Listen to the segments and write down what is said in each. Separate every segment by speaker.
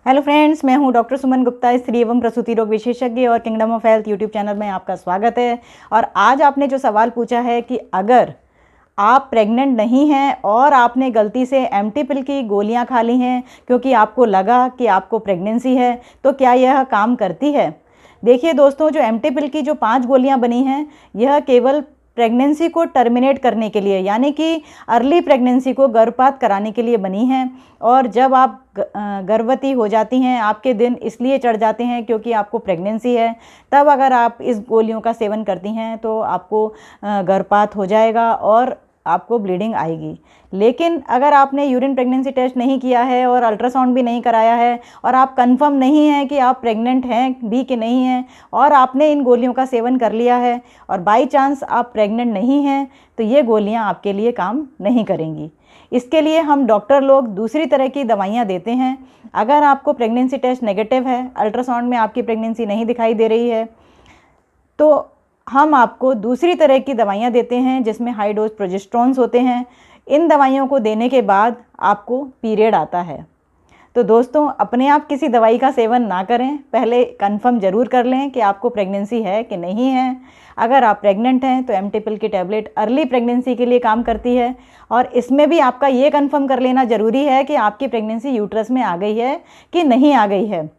Speaker 1: Hello friends, मैं हूं doctor Suman Gupta, स्त्री एवं प्रसूति रोग विशेषज्ञ और kingdom of health YouTube channel में आपका स्वागत है। और आज आपने जो सवाल पूछा है कि अगर आप प्रेग्नेंट नहीं हैं और आपने गलती से एम्प्टी पिल की गोलियां खा ली हैं क्योंकि आपको लगा कि आपको प्रेगनेंसी है, तो क्या यह काम करती है? देखिए दोस्तों, जो एम्प्टी पिल की जो 5 गोलियां बनी हैं, यह केवल प्रेगनेंसी को टर्मिनेट करने के लिए, यानी कि अर्ली प्रेगनेंसी को गर्भपात कराने के लिए बनी हैं। और जब आप गर्भवती हो जाती हैं, आपके दिन इसलिए चढ़ जाते हैं क्योंकि आपको प्रेगनेंसी है, तब अगर आप इस गोलियों का सेवन करती हैं तो आपको गर्भपात हो जाएगा और आपको ब्लीडिंग आएगी। लेकिन अगर आपने यूरिन प्रेगनेंसी टेस्ट नहीं किया है और अल्ट्रासाउंड भी नहीं कराया है और आप कंफर्म नहीं हैं कि आप प्रेग्नेंट हैं भी कि नहीं हैं और आपने इन गोलियों का सेवन कर लिया है और बाई चांस आप प्रेग्नेंट नहीं हैं, तो ये गोलियां आपके लिए काम नहीं करेंगी। इसके लिए हम डॉक्टर लोग दूसरी तरह की दवाइयाँ देते हैं। अगर आपको प्रेगनेंसी टेस्ट नेगेटिव है, अल्ट्रासाउंड में आपकी प्रेगनेंसी नहीं दिखाई दे रही है, तो हम आपको दूसरी तरह की दवाइयाँ देते हैं जिसमें हाई डोज प्रोजेस्टेरोन्स होते हैं। इन दवाइयों को देने के बाद आपको पीरियड आता है। तो दोस्तों, अपने आप किसी दवाई का सेवन ना करें, पहले कंफर्म ज़रूर कर लें कि आपको प्रेगनेंसी है कि नहीं है। अगर आप प्रेग्नेंट हैं तो एम्प्टी पिल की टैबलेट अर्ली प्रेगनेंसी के लिए काम करती है और इसमें भी आपका ये कंफर्म कर लेना ज़रूरी है कि आपकी प्रेगनेंसी यूट्रस में आ गई है कि नहीं आ गई है।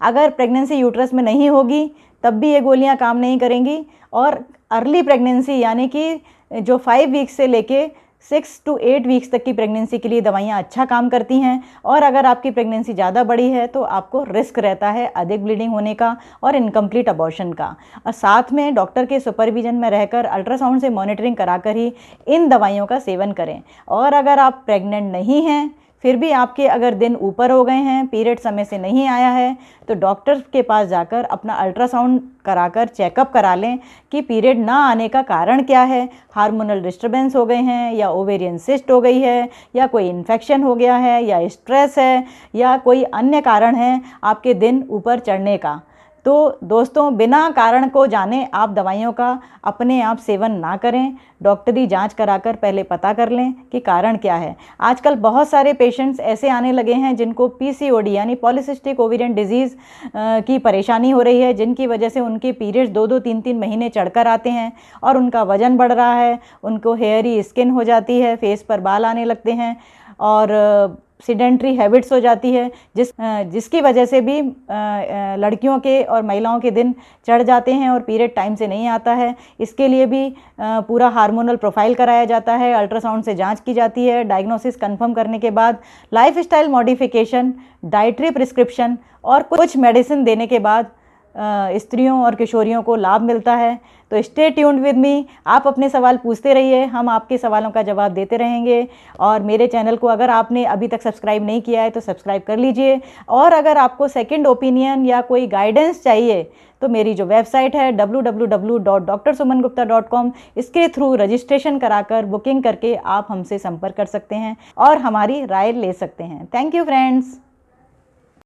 Speaker 1: अगर प्रेगनेंसी यूट्रस में नहीं होगी तब भी ये गोलियां काम नहीं करेंगी। और अर्ली प्रेगनेंसी यानी कि जो 5 वीक्स से लेके 6 to 8 वीक्स तक की प्रेगनेंसी के लिए दवाइयाँ अच्छा काम करती हैं। और अगर आपकी प्रेगनेंसी ज़्यादा बड़ी है तो आपको रिस्क रहता है अधिक ब्लीडिंग होने का और इनकम्प्लीट अबॉर्शन का। और साथ में डॉक्टर के सुपरविजन में रहकर अल्ट्रासाउंड से मॉनिटरिंग कराकर ही इन दवाइयों का सेवन करें। और अगर आप प्रेग्नेंट नहीं हैं फिर भी आपके अगर दिन ऊपर हो गए हैं, पीरियड समय से नहीं आया है, तो डॉक्टर के पास जाकर अपना अल्ट्रासाउंड कराकर चेकअप करा लें कि पीरियड ना आने का कारण क्या है। हार्मोनल डिस्टर्बेंस हो गए हैं, या ओवेरियन सिस्ट हो गई है, या कोई इन्फेक्शन हो गया है, या स्ट्रेस है, या कोई अन्य कारण है आपके दिन ऊपर चढ़ने का। तो दोस्तों, बिना कारण को जाने आप दवाइयों का अपने आप सेवन ना करें। डॉक्टरी जांच कराकर पहले पता कर लें कि कारण क्या है। आजकल बहुत सारे पेशेंट्स ऐसे आने लगे हैं जिनको पीसीओडी यानी पॉलीसिस्टिक ओवेरियन डिजीज़ की परेशानी हो रही है, जिनकी वजह से उनके पीरियड्स 2-2, 3-3 महीने चढ़कर आते हैं और उनका वज़न बढ़ रहा है, उनको हेयरी स्किन हो जाती है, फेस पर बाल आने लगते हैं और सीडेंट्री हैबिट्स हो जाती है, जिसकी वजह से भी लड़कियों के और महिलाओं के दिन चढ़ जाते हैं और पीरियड टाइम से नहीं आता है। इसके लिए भी पूरा हार्मोनल प्रोफाइल कराया जाता है, अल्ट्रासाउंड से जांच की जाती है। डायग्नोसिस कंफर्म करने के बाद लाइफस्टाइल मॉडिफिकेशन, डाइटरी प्रिस्क्रिप्शन और कुछ मेडिसिन देने के बाद स्त्रियों और किशोरियों को लाभ मिलता है। तो स्टे ट्यून्ड विद मी। आप अपने सवाल पूछते रहिए, हम आपके सवालों का जवाब देते रहेंगे। और मेरे चैनल को अगर आपने अभी तक सब्सक्राइब नहीं किया है तो सब्सक्राइब कर लीजिए। और अगर आपको सेकंड ओपिनियन या कोई गाइडेंस चाहिए तो मेरी जो वेबसाइट है www.drsumangupta.com, इसके थ्रू रजिस्ट्रेशन कराकर बुकिंग करके आप हमसे संपर्क कर सकते हैं और हमारी राय ले सकते हैं। Thank you friends.